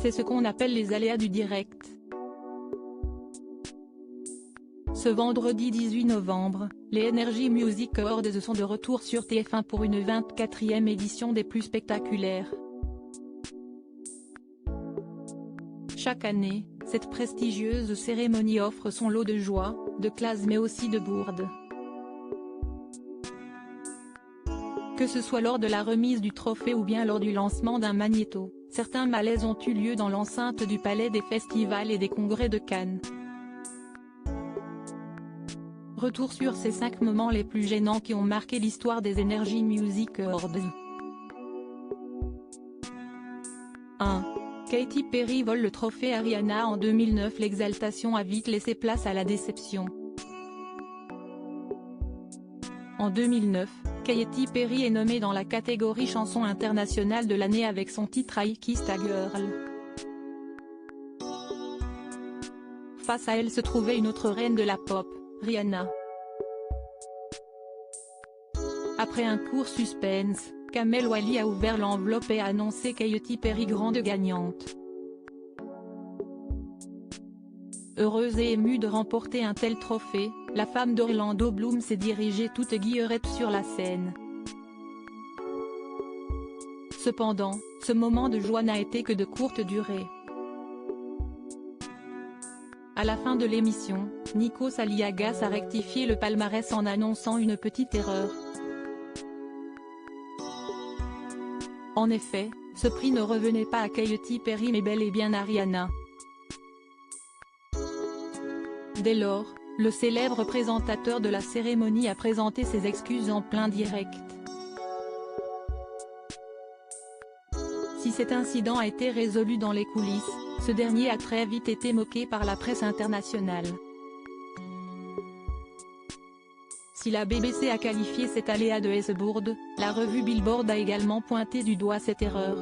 C'est ce qu'on appelle les aléas du direct. Ce vendredi 18 novembre, les Energy Music Awards sont de retour sur TF1 pour une 24e édition des plus spectaculaires. Chaque année, cette prestigieuse cérémonie offre son lot de joie, de classe mais aussi de bourdes. Que ce soit lors de la remise du trophée ou bien lors du lancement d'un magnéto, certains malaises ont eu lieu dans l'enceinte du Palais des Festivals et des Congrès de Cannes. Retour sur ces 5 moments les plus gênants qui ont marqué l'histoire des Energy Music Awards. 1. Katy Perry vole le trophée à Rihanna en 2009. L'exaltation a vite laissé place à la déception. En 2009, Katy Perry est nommée dans la catégorie chanson internationale de l'année avec son titre I Kissed a Girl. Face à elle se trouvait une autre reine de la pop, Rihanna. Après un court suspense, Kamel Wally a ouvert l'enveloppe et a annoncé Katy Perry grande gagnante. Heureuse et émue de remporter un tel trophée, la femme d'Orlando Bloom s'est dirigée toute guillerette sur la scène. Cependant, ce moment de joie n'a été que de courte durée. À la fin de l'émission, Nikos Aliagas a rectifié le palmarès en annonçant une petite erreur. En effet, ce prix ne revenait pas à Katy Perry mais bel et bien à Rihanna. Dès lors, le célèbre présentateur de la cérémonie a présenté ses excuses en plein direct. Si cet incident a été résolu dans les coulisses, ce dernier a très vite été moqué par la presse internationale. Si la BBC a qualifié cet aléa de S-bourde, la revue Billboard a également pointé du doigt cette erreur.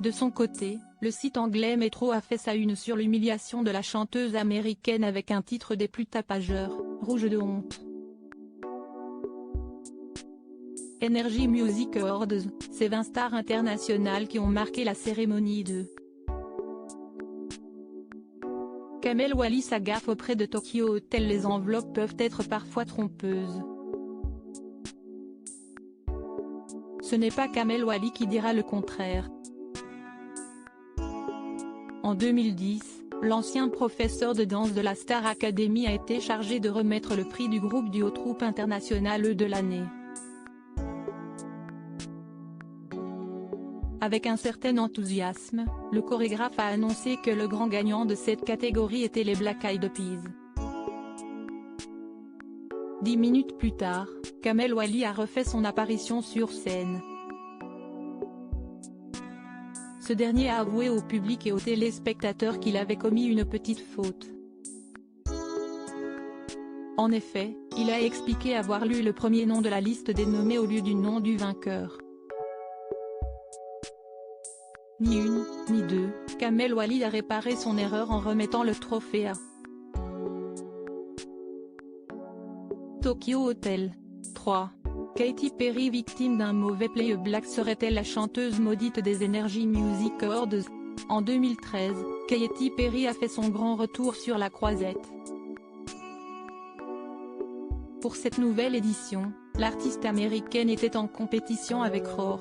De son côté, le site anglais Metro a fait sa une sur l'humiliation de la chanteuse américaine avec un titre des plus tapageurs, Rouge de honte. Energy Music Awards, c'est 20 stars internationales qui ont marqué la cérémonie de Kamel Wally s'agaffe auprès de Tokyo Hotel. Les enveloppes peuvent être parfois trompeuses. Ce n'est pas Kamel Wally qui dira le contraire. En 2010, l'ancien professeur de danse de la Star Academy a été chargé de remettre le prix du groupe duo troupe international de l'année. Avec un certain enthousiasme, le chorégraphe a annoncé que le grand gagnant de cette catégorie était les Black Eyed Peas. 10 minutes plus tard, Kamel Wally a refait son apparition sur scène. Ce dernier a avoué au public et aux téléspectateurs qu'il avait commis une petite faute. En effet, il a expliqué avoir lu le premier nom de la liste des nommés au lieu du nom du vainqueur. Ni une, ni deux, Kamel Wally a réparé son erreur en remettant le trophée à Tokyo Hotel. 3. Katy Perry victime d'un mauvais playback. Serait-elle la chanteuse maudite des Energy Music Awards? En 2013, Katy Perry a fait son grand retour sur la croisette. Pour cette nouvelle édition, l'artiste américaine était en compétition avec Roar.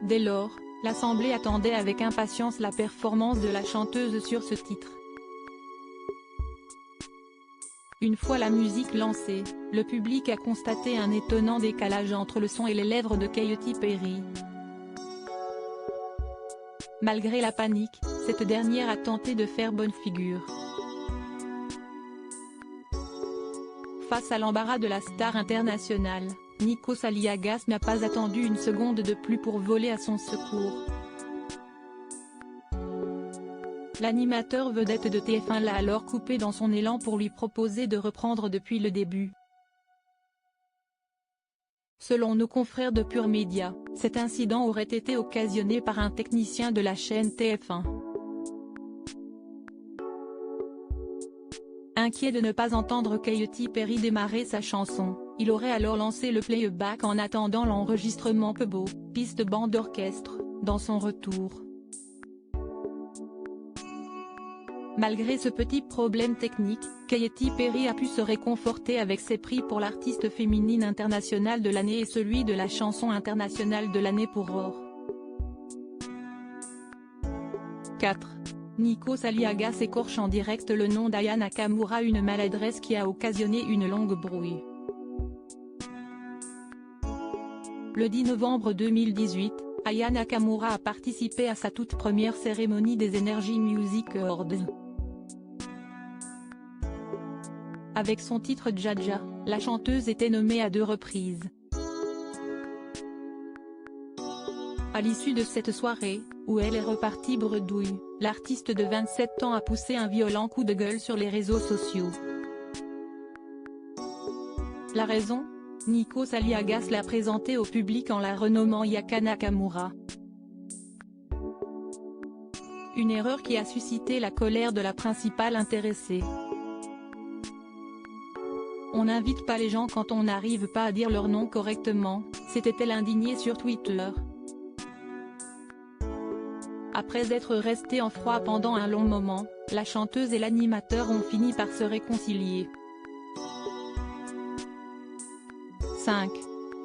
Dès lors, l'Assemblée attendait avec impatience la performance de la chanteuse sur ce titre. Une fois la musique lancée, le public a constaté un étonnant décalage entre le son et les lèvres de Katy Perry. Malgré la panique, cette dernière a tenté de faire bonne figure. Face à l'embarras de la star internationale, Nikos Aliagas n'a pas attendu une seconde de plus pour voler à son secours. L'animateur vedette de TF1 l'a alors coupé dans son élan pour lui proposer de reprendre depuis le début. Selon nos confrères de Pure Média, cet incident aurait été occasionné par un technicien de la chaîne TF1. Inquiet de ne pas entendre Katy Perry démarrer sa chanson, Il aurait alors lancé le playback en attendant l'enregistrement Pebo, piste bande orchestre, dans son retour. Malgré ce petit problème technique, Katy Perry a pu se réconforter avec ses prix pour l'artiste féminine internationale de l'année et celui de la chanson internationale de l'année pour Roar. 4. Nikos Aliagas écorche en direct le nom d'Aya Nakamura, une maladresse qui a occasionné une longue brouille. Le 10 novembre 2018, Aya Nakamura a participé à sa toute première cérémonie des Energy Music Awards. Avec son titre Dja, la chanteuse était nommée à 2 reprises. À l'issue de cette soirée, où elle est repartie bredouille, l'artiste de 27 ans a poussé un violent coup de gueule sur les réseaux sociaux. La raison ? Nikos Aliagas l'a présentée au public en la renommant Yaka Nakamura. Une erreur qui a suscité la colère de la principale intéressée. On n'invite pas les gens quand on n'arrive pas à dire leur nom correctement, s'était-elle indignée sur Twitter. Après être restés en froid pendant un long moment, la chanteuse et l'animateur ont fini par se réconcilier. 5.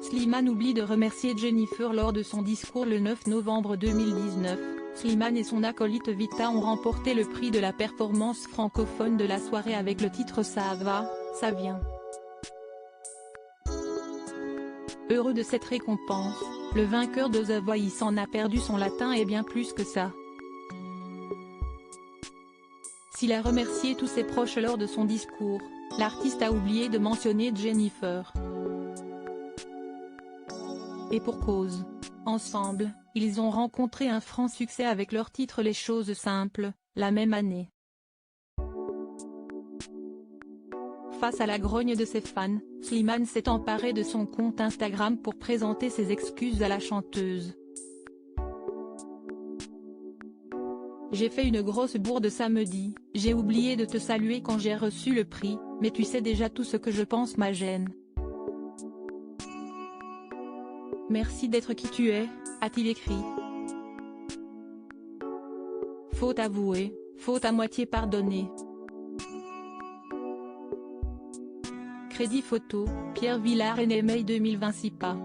Slimane oublie de remercier Jennifer lors de son discours le 9 novembre 2019. Slimane et son acolyte Vita ont remporté le prix de la performance francophone de la soirée avec le titre Ça va, ça vient. Heureux de cette récompense, le vainqueur de The Voice en a perdu son latin et bien plus que ça. S'il a remercié tous ses proches lors de son discours, l'artiste a oublié de mentionner Jennifer. Et pour cause. Ensemble, ils ont rencontré un franc succès avec leur titre Les choses simples, la même année. Face à la grogne de ses fans, Slimane s'est emparé de son compte Instagram pour présenter ses excuses à la chanteuse. J'ai fait une grosse bourde samedi, j'ai oublié de te saluer quand j'ai reçu le prix, mais tu sais déjà tout ce que je pense ma gêne. Merci d'être qui tu es, a-t-il écrit. Faute avouée, faute à moitié pardonnée. Crédit photo, Pierre Villard et May 2026 pas.